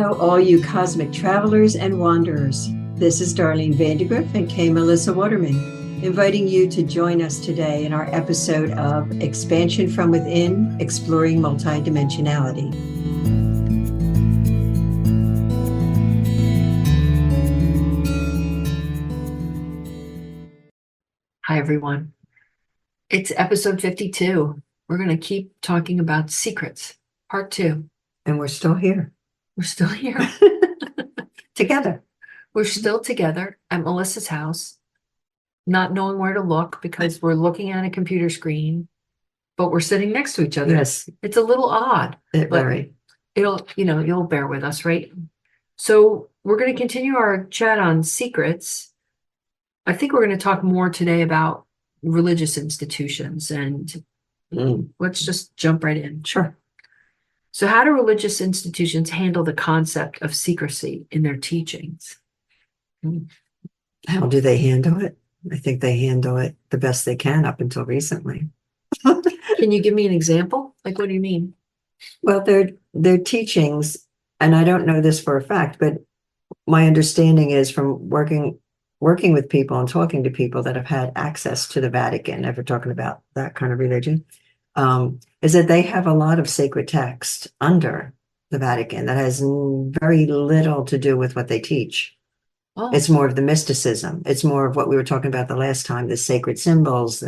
Hello, all you cosmic travelers and wanderers. This is Darlene Vandergrift and K. Melissa Waterman, inviting you to join us today in our episode of Expansion from Within, Exploring Multidimensionality. Hi, everyone. It's episode 52. We're going to keep talking about secrets, part 2. And we're still here. We're still here. Together. We're still together at Melissa's house, not knowing where to look because we're looking at a computer screen, but we're sitting next to each other. Yes. It's a little odd, but Very. you'll bear with us, right? So we're going to continue our chat on secrets. I think we're going to talk more today about religious institutions, and let's just jump right in. Sure. So how do religious institutions handle the concept of secrecy in their teachings? How do they handle it? I think they handle it the best they can up until recently. Can you give me an example? Like, what do you mean? Well, their teachings, and I don't know this for a fact, but my understanding is from working with people and talking to people that have had access to the Vatican, if we're talking about that kind of religion, is that they have a lot of sacred text under the Vatican that has very little to do with what they teach. Oh, It's more of the mysticism. It's more of what we were talking about the last time, the sacred symbols,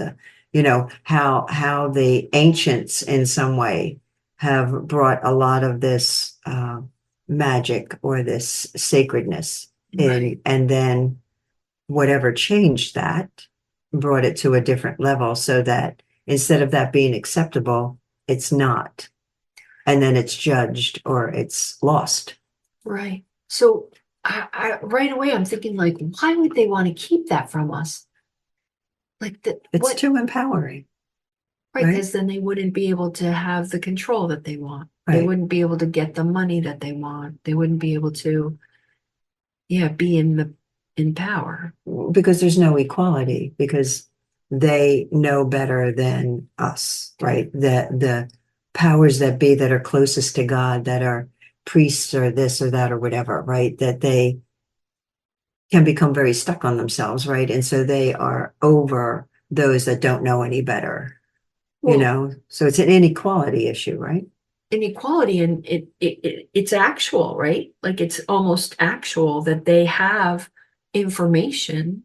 how the ancients in some way have brought a lot of this magic or this sacredness in, right. and then whatever changed that brought it to a different level so that instead of that being acceptable, it's not. And then it's judged or it's lost. Right. So I right away, I'm thinking, like, why would they want to keep that from us? Like, It's too empowering. right? right? Because then they wouldn't be able to have the control that they want. They Right. wouldn't be able to get the money that they want. They wouldn't be able to, be in power. Because there's no equality, because they know better than us, right? The powers that be that are closest to God, that are priests or this or that or whatever, right? That they can become very stuck on themselves, right? And so they are over those that don't know any better, Well, So it's an inequality issue, right? inequality, and it's actual, right? Like, it's almost actual that they have information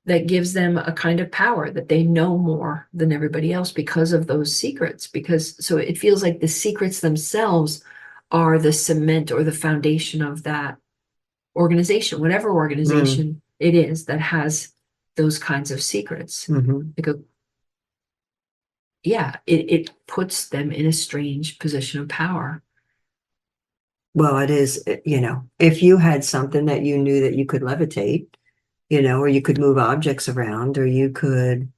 that gives them a kind of power, that they know more than everybody else because of those secrets. So it feels like the secrets themselves are the cement or the foundation of that organization, whatever organization it is that has those kinds of secrets. Like it puts them in a strange position of power. Well, it is, if you had something that you knew that you could levitate, or you could move objects around, or you could,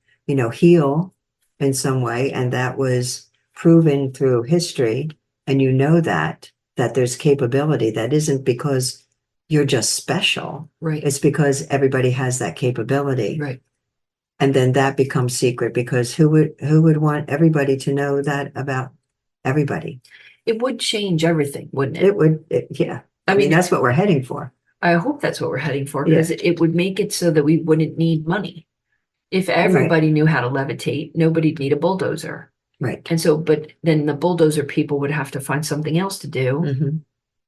heal in some way, and that was proven through history, and that there's capability, that isn't because you're just special. Right. It's because everybody has that capability. Right. And then that becomes secret, because who would want everybody to know that about everybody? It would change everything, wouldn't it? It would, yeah. I mean, that's what we're heading for. I hope that's what we're heading for, because it would make it so that we wouldn't need money. If everybody knew how to levitate, nobody'd need a bulldozer. Right. And so, but then the bulldozer people would have to find something else to do.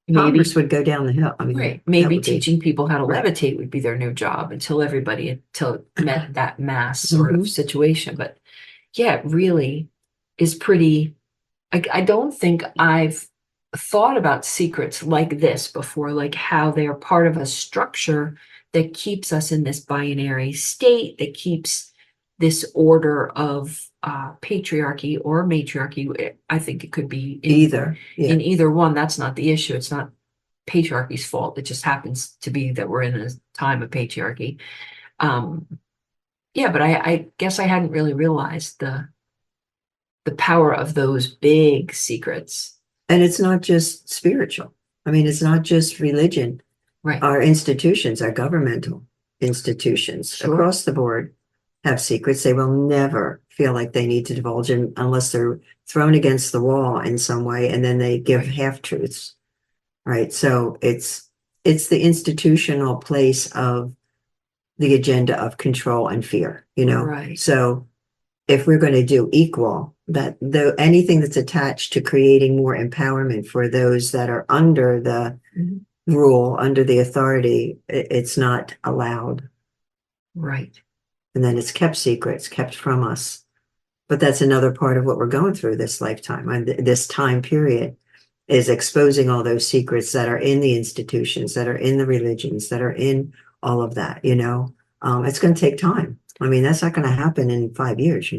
Maybe Commerce would go down the hill. I mean, right. Maybe would teaching people how to right. levitate would be their new job until it met that mass sort of situation. But yeah, it really is pretty. I don't think I've thought about secrets like this before, like how they are part of a structure that keeps us in this binary state, that keeps this order of patriarchy or matriarchy. I think it could be either. In either one. That's not the issue. It's not patriarchy's fault. It just happens to be that we're in a time of patriarchy. But I guess I hadn't really realized the power of those big secrets. And it's not just spiritual. I mean, it's not just religion. Right. Our institutions, our governmental institutions across the board have secrets they will never feel like they need to divulge in unless they're thrown against the wall in some way, and then they give half truths. right? So it's the institutional place of the agenda of control and fear, Right. So if we're going to do equal, that though anything that's attached to creating more empowerment for those that are under the Mhm. rule, under the authority, it's not allowed. Right. And then it's kept secret, it's kept from us. But that's another part of what we're going through this lifetime and this time period is exposing all those secrets that are in the institutions, that are in the religions, that are in all of that. It's going to take time. I mean, that's not going to happen in 5 years.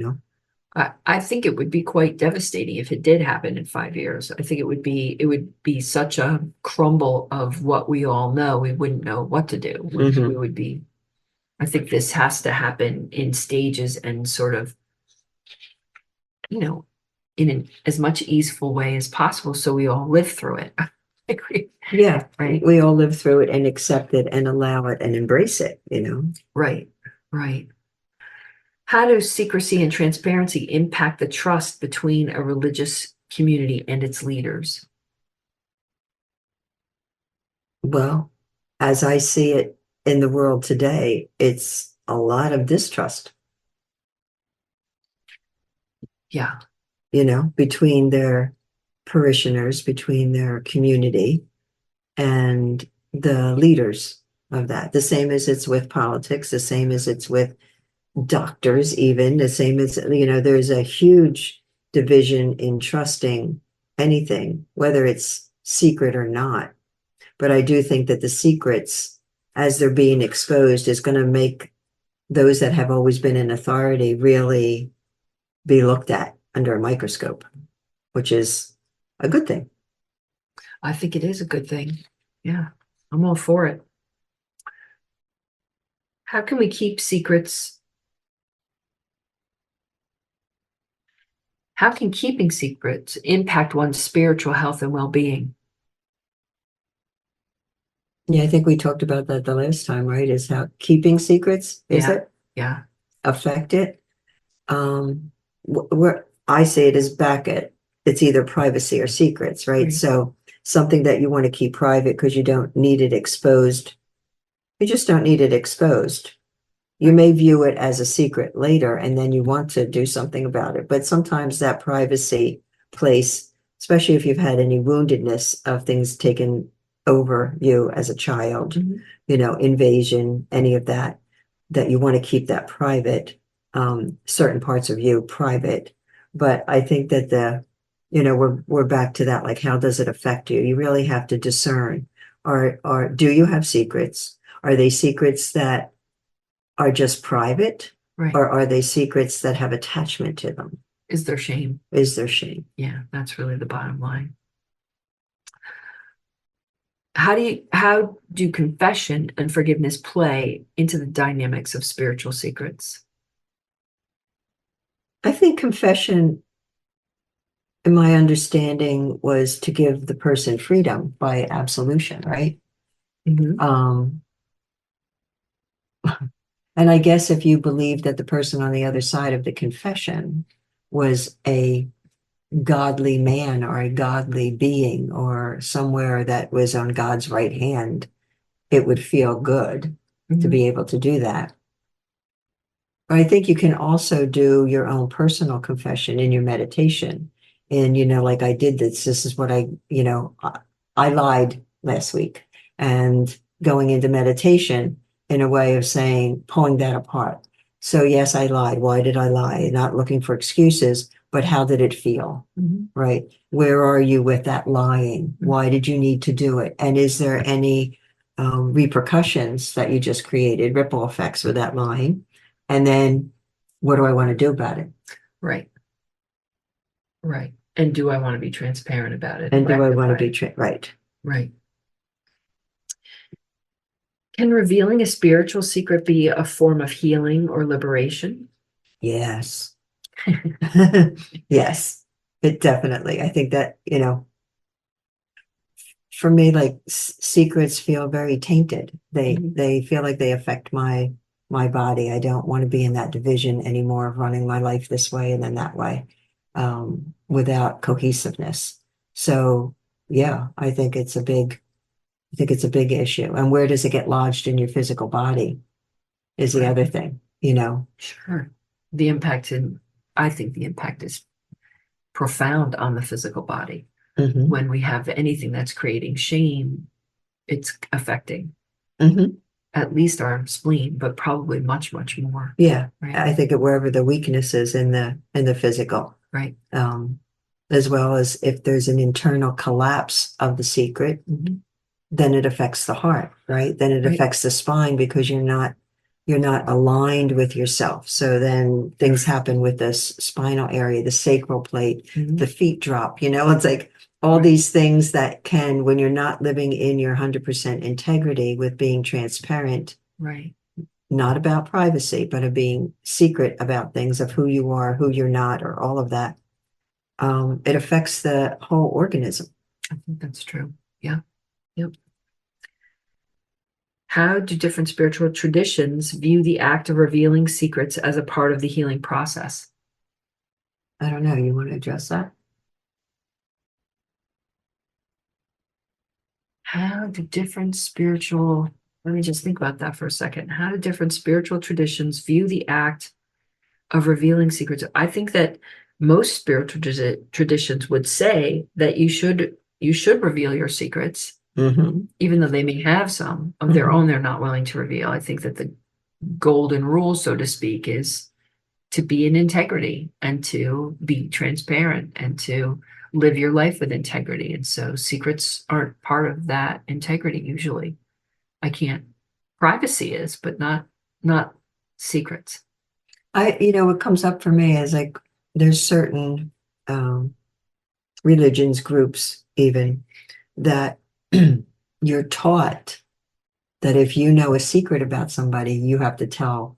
I think it would be quite devastating if it did happen in 5 years. I think it would be such a crumble of what we all know. We wouldn't know what to do. We Mhm. would be, I think this has to happen in stages and sort of, in as much easeful way as possible, so we all live through it. Yeah, Right. we all live through it and accept it and allow it and embrace it. Right, right. How do secrecy and transparency impact the trust between a religious community and its leaders? Well, as I see it in the world today, it's a lot of distrust, Yeah, between their parishioners, between their community and the leaders of that. The same as it's with politics, the same as it's with doctors, even the same as, there's a huge division in trusting anything, whether it's secret or not. But I do think that the secrets, as they're being exposed, is going to make those that have always been in authority really be looked at under a microscope, which is a good thing. I think it is a good thing. Yeah, I'm all for it. How can we keep secrets? How can keeping secrets impact one's spiritual health and well-being? Yeah, I think we talked about that the last time, right? Is how keeping secrets, is Yeah, it yeah, affect it? Where I say it is back at it's either privacy or secrets, right? right. So something that you want to keep private because you don't need it exposed. You just don't need it exposed. You may view it as a secret later and then you want to do something about it. But sometimes that privacy place, especially if you've had any woundedness of things taken over you as a child, Mhm. Invasion, any of that, that you want to keep that private, certain parts of you private. But I think that we're back to that, like, how does it affect you? You really have to discern. Or do you have secrets? Are they secrets that are just private, Right. or are they secrets that have attachment to them? Is there shame? Is there shame? Yeah, that's really the bottom line. How do confession and forgiveness play into the dynamics of spiritual secrets? I think confession, in my understanding, was to give the person freedom by absolution, right? Mhm. Um, and I guess if you believe that the person on the other side of the confession was a godly man or a godly being or somewhere that was on God's right hand, it would feel good to Mhm. be able to do that. But I think you can also do your own personal confession in your meditation. And, like I did this is what I lied last week, and going into meditation in a way of saying, pulling that apart. So yes, I lied. Why did I lie? Not looking for excuses, but how did it feel? Mhm. Right? Where are you with that lying? Why did you need to do it? And is there any repercussions that you just created, ripple effects with that lying? And then what do I want to do about it? Right, right. And do I want to be transparent about it And and do I want to rectify be it? right? Right. Can revealing a spiritual secret be a form of healing or liberation? Yes. Yes, it definitely. I think that, for me, like secrets feel very tainted. They Mhm. they feel like they affect my body. I don't want to be in that division anymore of running my life this way and then that way, without cohesiveness. So yeah, I think it's a big issue. And where does it get lodged in your physical body is the other thing, you know? Sure. I think the impact is profound on the physical body. Mhm. When we have anything that's creating shame, it's affecting Mhm. at least our spleen, but probably much, much more. Yeah, Right. I think wherever the weakness is in the physical, Right. as well as if there's an internal collapse of the secret, Mhm. then it affects the heart, right? Then it Right. affects the spine because you're not aligned with yourself. So then things happen with this spinal area, the sacral plate, Mhm. the feet drop, you know, it's like all Right. these things that can, when you're not living in your 100% integrity with being transparent, Right. not about privacy, but of being secret about things of who you are, who you're not, or all of that. It affects the whole organism. I think that's true. Yeah. Yep. How do different spiritual traditions view the act of revealing secrets as a part of the healing process? I don't know. You want to address that? How do different spiritual, let me just think about that for a second. How do different spiritual traditions view the act of revealing secrets? I think that most spiritual traditions would say that you should reveal your secrets, Mm-hmm. even though they may have some of their Mm-hmm. own they're not willing to reveal. I think that the golden rule, so to speak, is to be in integrity and to be transparent and to live your life with integrity. And so secrets aren't part of that integrity usually. I can't. Privacy is, but not secrets. What comes up for me is like there's certain um, religions, groups, even that you're taught that if you know a secret about somebody, you have to tell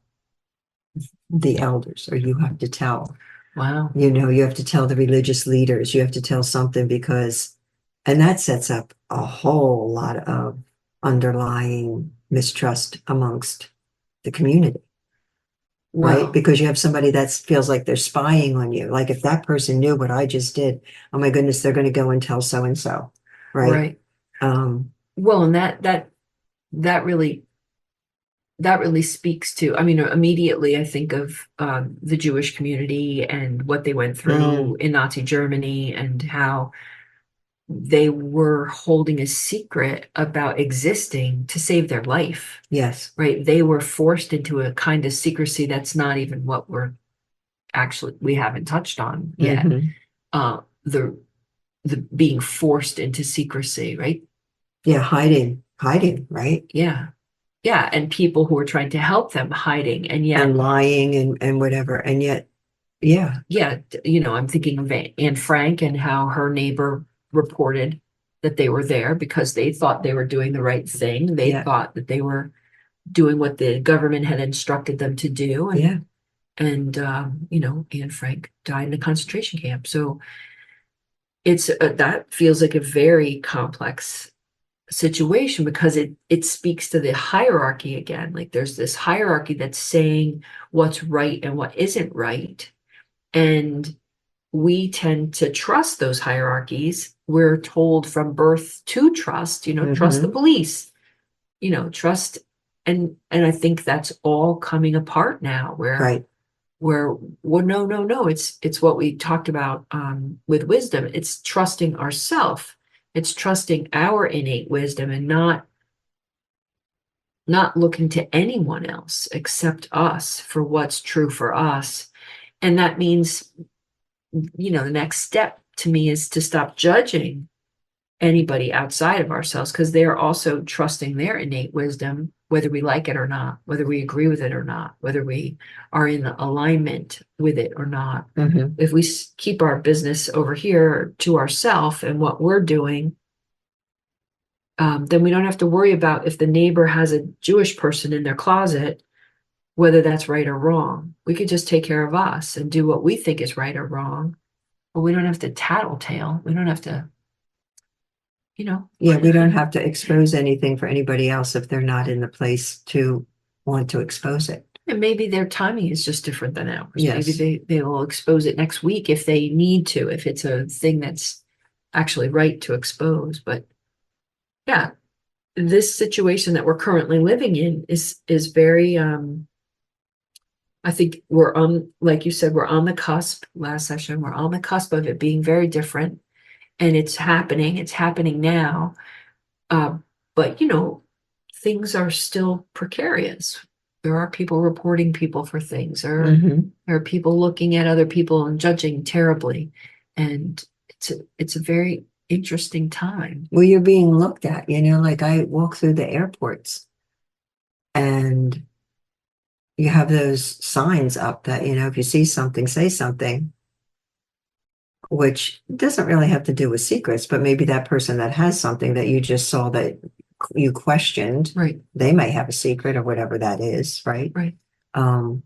the elders or you have to tell, Wow. you have to tell the religious leaders, you have to tell something and that sets up a whole lot of underlying mistrust amongst the community. Right? Well, Because you have somebody that feels like they're spying on you. Like if that person knew what I just did, oh my goodness, they're going to go and tell so and so. Right. right. Um, Well, and that really speaks to, I mean, immediately I think of the Jewish community and what they went through in Nazi Germany and how they were holding a secret about existing to save their life, yes. right? They were forced into a kind of secrecy that's not even what we haven't touched on yet. Mhm. Uh, the being forced into secrecy, right? Yeah. Hiding. Right. Yeah. Yeah. And people who are trying to help them hiding. And yet, And lying and whatever. And yet, yeah. yeah, I'm thinking of Anne Frank and how her neighbor reported that they were there because they thought they were doing the right thing. They Yeah. thought that they were doing what the government had instructed them to do. Yeah. And Anne Frank died in a concentration camp. So it's that feels like a very complex situation because it speaks to the hierarchy again. Like there's this hierarchy that's saying what's right and what isn't right. And we tend to trust those hierarchies. We're told from birth to trust, trust the Mhm. police, trust. And I think that's all coming apart now Right. where, well, no, it's what we talked about with wisdom. It's trusting ourself. It's trusting our innate wisdom and not looking to anyone else except us for what's true for us. And that means, the next step to me is to stop judging anybody outside of ourselves because they're also trusting their innate wisdom, whether we like it or not, whether we agree with it or not, whether we are in alignment with it or not. Mhm. If we keep our business over here to ourselves and what we're doing, then we don't have to worry about if the neighbor has a Jewish person in their closet, whether that's right or wrong. We could just take care of us and do what we think is right or wrong. But we don't have to tattletale. We don't have to, Yeah. We don't have to expose anything for anybody else if they're not in the place to want to expose it. And maybe their timing is just different than ours. Yes. Maybe they will expose it next week if they need to, if it's a thing that's actually right to expose, but yeah, this situation that we're currently living in is very, I think we're on, like you said, we're on the cusp, last session, we're on the cusp of it being very different, and it's happening now. But you know, things are still precarious. There are people reporting people for things, or Mhm. there are people looking at other people and judging terribly. And it's a very interesting time. Well, you're being looked at, like I walk through the airports and you have those signs up that, if you see something, say something, which doesn't really have to do with secrets, but maybe that person that has something that you just saw that you questioned, Right, they may have a secret or whatever that is, right? right, Um,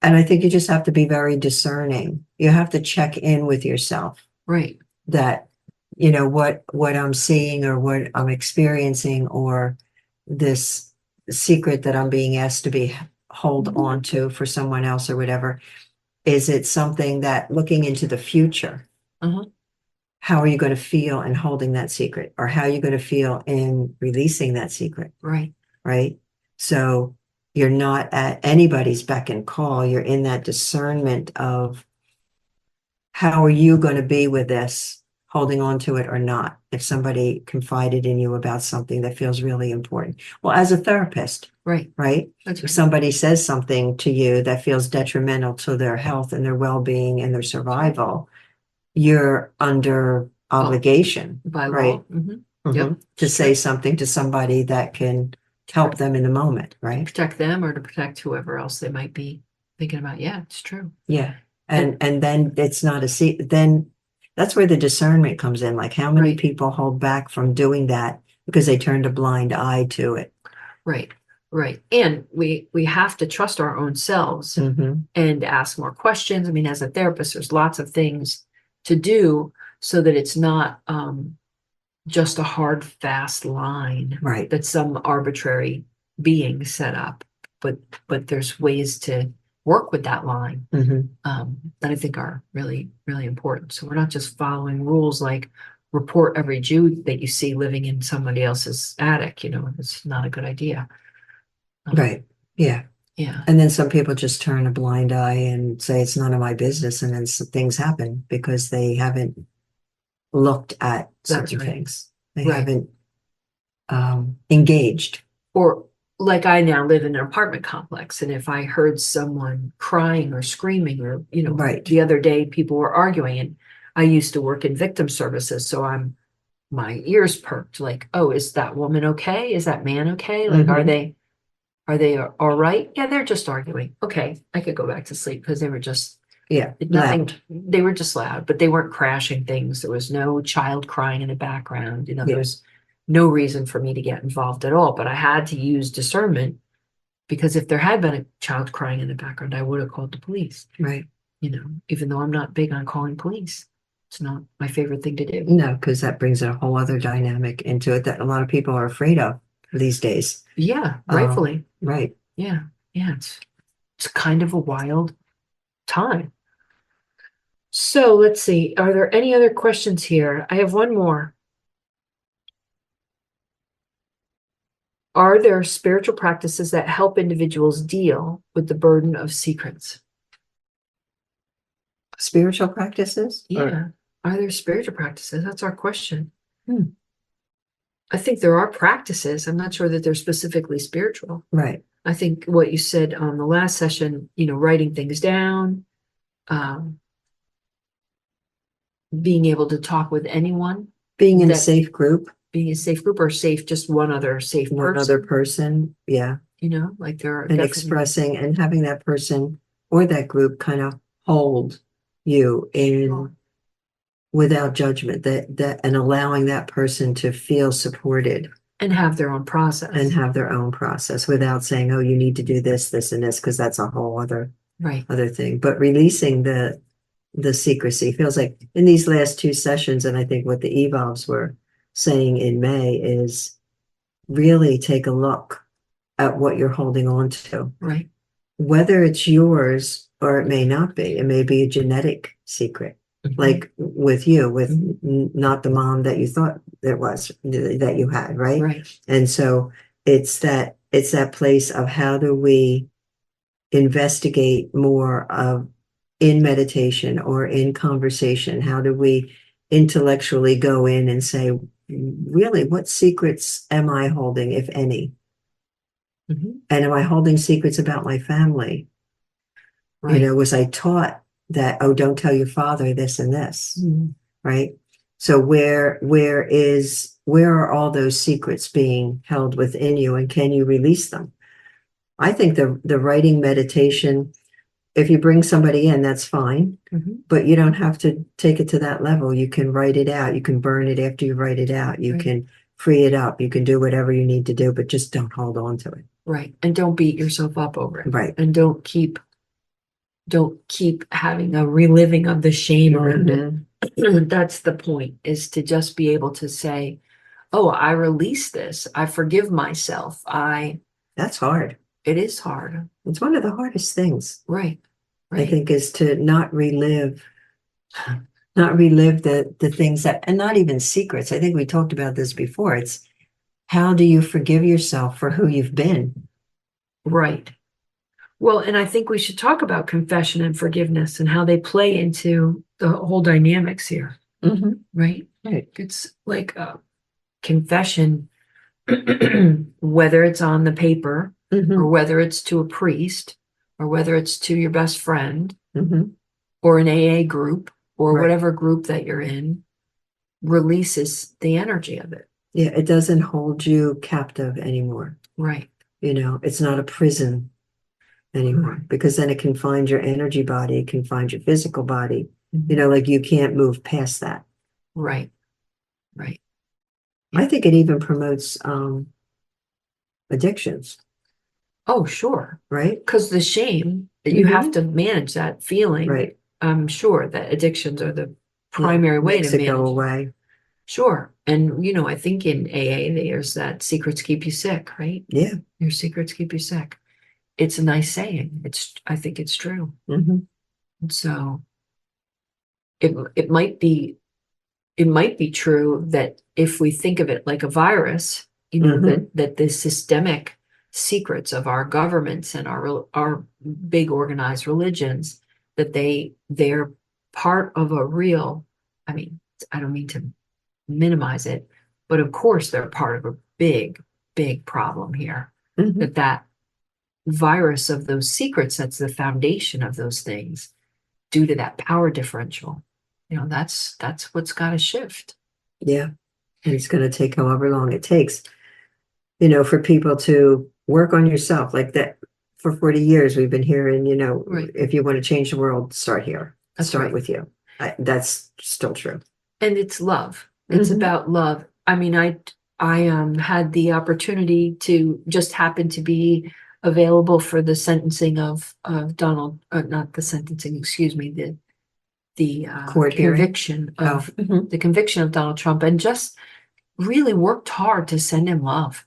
and I think you just have to be very discerning. You have to check in with yourself right. that, what I'm seeing or what I'm experiencing or this secret that I'm being asked to be hold on to for someone else or whatever. Is it something that looking into the future, Uh-huh. how are you going to feel in holding that secret? Or how are you going to feel in releasing that secret? Right, Right. So you're not at anybody's beck and call. You're in that discernment of how are you going to be with this, holding on to it or not, if somebody confided in you about something that feels really important. Well, as a therapist, right. right? That's If right. somebody says something to you that feels detrimental to their health and their well-being and their survival, you're under obligation, By right? law. Mm-hmm. Yep. To It's say true. something to somebody that can help them in the moment, right? Protect them or to protect whoever else they might be thinking about. Yeah, it's true. Yeah. And then it's not then that's where the discernment comes in. Like how many Right. people hold back from doing that because they turned a blind eye to it. Right, right. And we have to trust our own selves Mhm. and ask more questions. I mean, as a therapist, there's lots of things to do so that it's not just a hard, fast line Right. that some arbitrary being set up, but there's ways to work with that line Mhm. that I think are really, really important. So we're not just following rules like report every Jew that you see living in somebody else's attic. It's not a good idea. Right. Yeah. Yeah, And then some people just turn a blind eye and say it's none of my business, and then things happen because they haven't looked at that's certain right. things. They Right. haven't engaged. Or like I now live in an apartment complex, and if I heard someone crying or screaming, or, Right. the other day people were arguing, and I used to work in victim services, so my ears perked like, oh, is that woman okay? Is that man okay? Like, Mhm. are they all right? Yeah, they're just arguing. Okay, I could go back to sleep because they were just Yeah. nothing. Loud. They were just loud, but they weren't crashing things. There was no child crying in the background. There Yeah. was no reason for me to get involved at all. But I had to use discernment because if there had been a child crying in the background, I would have called the police. Right. Even though I'm not big on calling police, it's not my favorite thing to do. No, because that brings a whole other dynamic into it that a lot of people are afraid of these days. Yeah, rightfully. Right. Yeah, yeah. It's kind of a wild time. So let's see. Are there any other questions here? I have one more. Are there spiritual practices that help individuals deal with the burden of secrets? Spiritual practices? Yeah. Are there spiritual practices? That's our question. Hmm. I think there are practices. I'm not sure that they're specifically spiritual. Right. I think what you said on the last session, writing things down, um, being able to talk with anyone, Being in a that safe group, being a safe group or safe, just one other safe one other person, person, yeah, like there are and definitely, expressing and having that person or that group kind of hold you in without judgment, that and allowing that person to feel supported and have their own process. and have their own process without saying, oh, you need to do this, this, and this, because that's a whole Right. other thing. But releasing the secrecy feels like in these last two sessions, and I think what the evolves were saying in May is really take a look at what you're holding on to, Right. whether it's yours or it may not be. It may be a genetic secret. like with you, with not the mom that you thought there was, that you had, right? Right. And so it's that place of how do we investigate more of in meditation or in conversation? How do we intellectually go in and say, really, what secrets am I holding, if any? Mhm. And am I holding secrets about my family? You Right. know, was I taught that, oh, don't tell your father this and this, Mhm. right? So where are all those secrets being held within you, and can you release them? I think the writing meditation, if you bring somebody in, that's fine, Mhm. but you don't have to take it to that level. You can write it out. You can burn it after you write it out. You Right. can free it up. You can do whatever you need to do, but just don't hold on to it. Right. And don't beat yourself up over it. Right. And don't keep having a reliving of the shame around Mhm. it. That's the point, is to just be able to say, oh, I release this. I forgive myself. That's hard. It is hard. It's one of the hardest things, Right. I Right. think, is to not relive the things that, and not even secrets. I think we talked about this before. It's how do you forgive yourself for who you've been? Right. Well, and I think we should talk about confession and forgiveness and how they play into the whole dynamics here. Mhm. Right. Right. It's like a confession, whether it's on the paper or Mhm. whether it's to a priest or whether it's to your best friend Mhm. or an AA group or Right. whatever group that you're in, releases the energy of it. Yeah, it doesn't hold you captive anymore. Right. You know, it's not a prison anymore, because then it can find your energy body, it can find your physical body. You know, like you can't move past that. Right. Right. I think it even promotes addictions, Oh, sure. right? Because the shame that you have to manage that feeling. Right. I'm sure that addictions are the Yeah, primary way to makes it go manage. away. Sure. And, you know, I think in AA, there's that secrets keep you sick, right? Yeah. Your secrets keep you sick. It's a nice saying. I think it's true. Mhm. And so it might be true that if we think of it like a virus, you know, Mhm. that the systemic secrets of our governments and our big organized religions, that they're part of a real, I mean, I don't mean to minimize it, but of course they're part of a big problem here. Mhm. That virus of those secrets, that's the foundation of those things, due to that power differential. You know, that's what's got to shift. Yeah. And it's going to take however long it takes, you know, for people to work on yourself like that. For 40 years, we've been hearing, you know, Right. if you want to change the world, start here. That's Start right. with you. That's still true. And it's love. It's Mhm. about love. I mean, I had the opportunity to just happen to be available for the sentencing of Donald, not the sentencing, excuse me, the Court hearing. conviction Oh. of Mhm. the conviction of Donald Trump, and just really worked hard to send him love.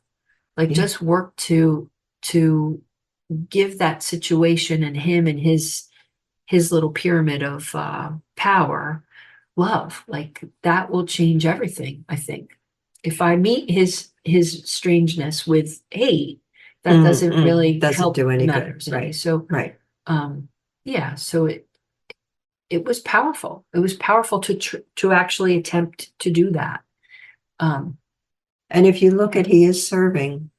Like Yeah. just worked to give that situation and him and his little pyramid of power love. Like that will change everything, I think. If I meet his strangeness with hate, that doesn't really Doesn't help do any good. matters any. Right. So Right. yeah, so it was powerful. It was powerful to actually attempt to do that. Um, And if you look at, he is serving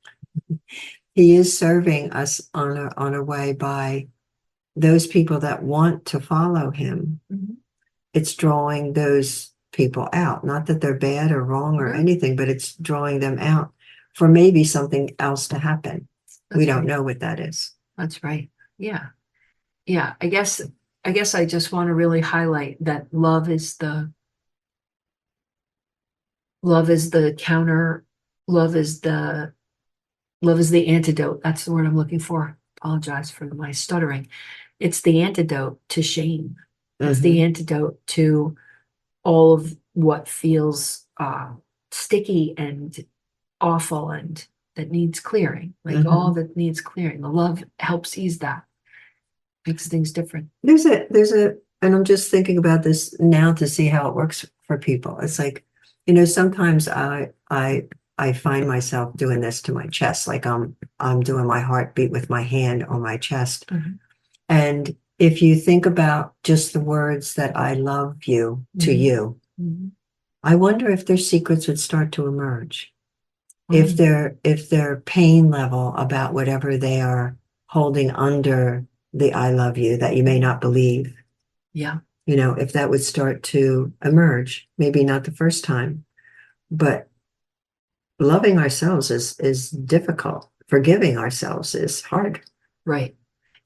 us on a way by those people that want to follow him. Mhm. It's drawing those people out. Not that they're bad or wrong or No. anything, but it's drawing them out for maybe something else to happen. We That's don't right. know what that is. That's right. Yeah. Yeah. I guess I just want to really highlight that love is the counter, love is the antidote. That's the word I'm looking for. Apologize for my stuttering. It's the antidote to shame. It's the antidote to all of what feels sticky and awful and that needs clearing. Like all Mhm. that needs clearing. The love helps ease that, makes things different. There's a And I'm just thinking about this now to see how it works for people. It's like, sometimes I find myself doing this to my chest, like I'm doing my heartbeat with my hand on my chest. Mhm. And if you think about just the words that I love you to Mhm. you, Mhm. I wonder if their secrets would start to emerge. Mm. If their pain level about whatever they are holding under the I love you that you may not believe, Yeah, if that would start to emerge, maybe not the first time, but loving ourselves is difficult. Forgiving ourselves is hard. right.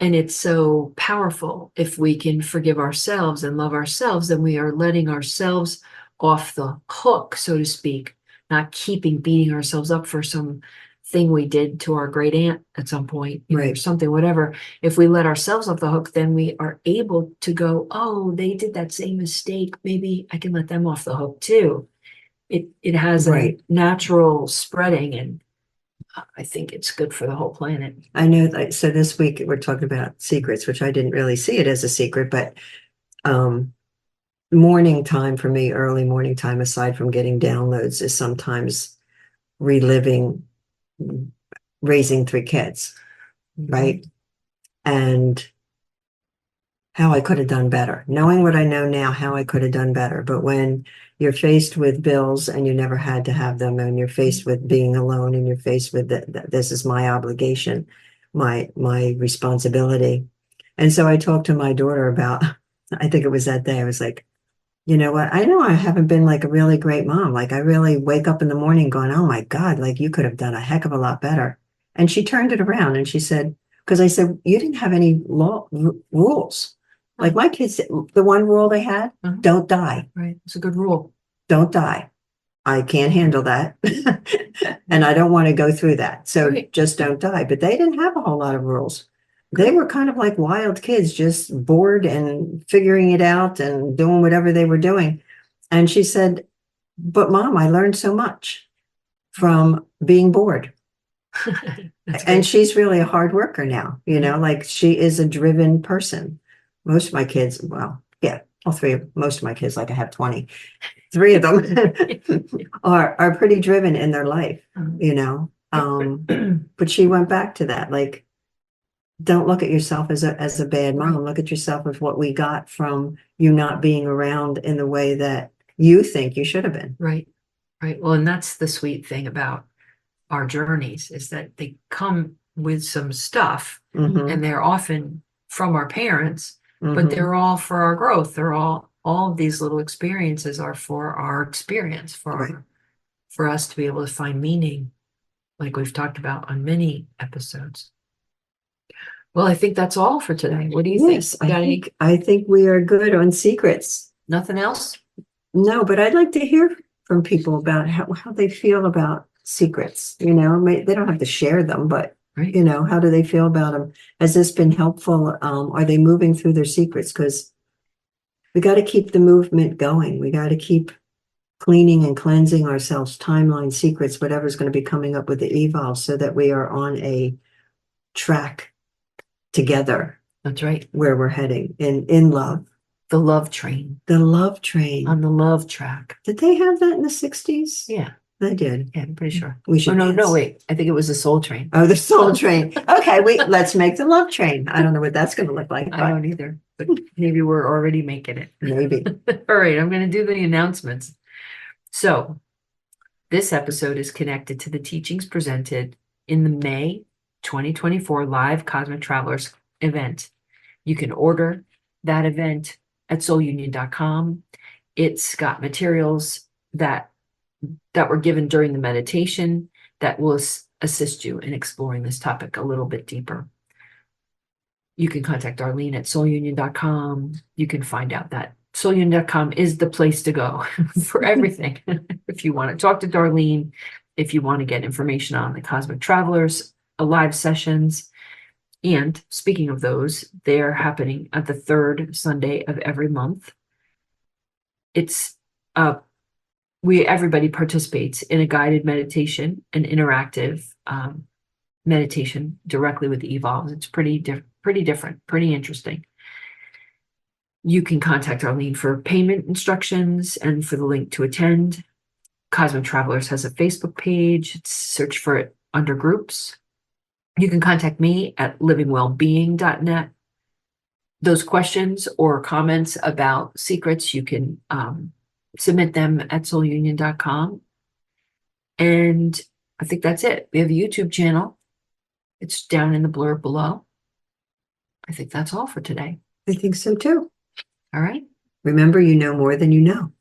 And it's so powerful if we can forgive ourselves and love ourselves, then we are letting ourselves off the hook, so to speak, not beating ourselves up for some thing we did to our great aunt at some point, or Right. something, whatever. If we let ourselves off the hook, then we are able to go, oh, they did that same mistake. Maybe I can let them off the hook too. It has a Right. natural spreading, and I think it's good for the whole planet. I know that. So this week we're talking about secrets, which I didn't really see it as a secret, but um, morning time for me, early morning time, aside from getting downloads, is sometimes reliving raising three kids, right? And how I could have done better, knowing what I know now, how I could have done better. But when you're faced with bills and you never had to have them, and you're faced with being alone, and you're faced with this is my obligation, my responsibility. And so I talked to my daughter about, I think it was that day, I was like, you know what? I know I haven't been like a really great mom. Like I really wake up in the morning going, oh my God, like you could have done a heck of a lot better. And she turned it around and she said, because I said, you didn't have any rules. Like my kids, the one rule they had, Mhm. don't die, Right, it's a good rule. don't die. I can't handle that. And I don't want to go through that. So Right. just don't die. But they didn't have a whole lot of rules. They were kind of like wild kids, just bored and figuring it out and doing whatever they were doing. And she said, but Mom, I learned so much from being bored. That's And great. she's really a hard worker now, like she is a driven person. Most of my kids, well, yeah, most of my kids, like I have 20, three of them are pretty driven in their life, but she went back to that, like, don't look at yourself as a bad mom. Right. Look at yourself as what we got from you not being around in the way that you think you should have been. Right, right. Well, and that's the sweet thing about our journeys is that they come with some stuff, Mhm, and they're often from our parents, but mhm. they're all for our growth. They're all of these little experiences are for our experience, Right. for us to be able to find meaning, like we've talked about on many episodes. Well, I think that's all for today. What do you think? Yes, Got any, I think we are good on secrets. nothing else? No, but I'd like to hear from people about how they feel about secrets. They don't have to share them, but Right. how do they feel about them? Has this been helpful? Are they moving through their secrets? Because we got to keep the movement going. We got to keep cleaning and cleansing ourselves, timeline, secrets, whatever's going to be coming up with the evolve, so that we are on a track together That's right. where we're heading in love. The love train, The love train. on the love track. Did they have that in the 60s? Yeah, They did. yeah, I'm pretty sure. We should Oh, no, dance. wait. I think it was the soul train. Oh, the soul train. Okay, let's make the love train. I don't know what that's going to look like, I but don't either, but maybe we're already making it. maybe. All right, I'm going to do the announcements. So this episode is connected to the teachings presented in the May 2024 live Cosmic Travelers event. You can order that event at soulunion.com. It's got materials that were given during the meditation that will assist you in exploring this topic a little bit deeper. You can contact Darlene at soulunion.com. You can find out that soulunion.com is the place to go for everything. If you want to talk to Darlene, if you want to get information on the Cosmic Travelers live sessions. And speaking of those, they're happening at the third Sunday of every month. It's everybody participates in a guided meditation, an interactive meditation directly with the evolves. It's pretty different, pretty interesting. You can contact Darlene for payment instructions and for the link to attend. Cosmic Travelers has a Facebook page. Search for it under groups. You can contact me at livingwellbeing.net. Those questions or comments about secrets, you can submit them at soulunion.com. And I think that's it. We have a YouTube channel. It's down in the blurb below. I think that's all for today. I think so too. All right. Remember, you know more than you know.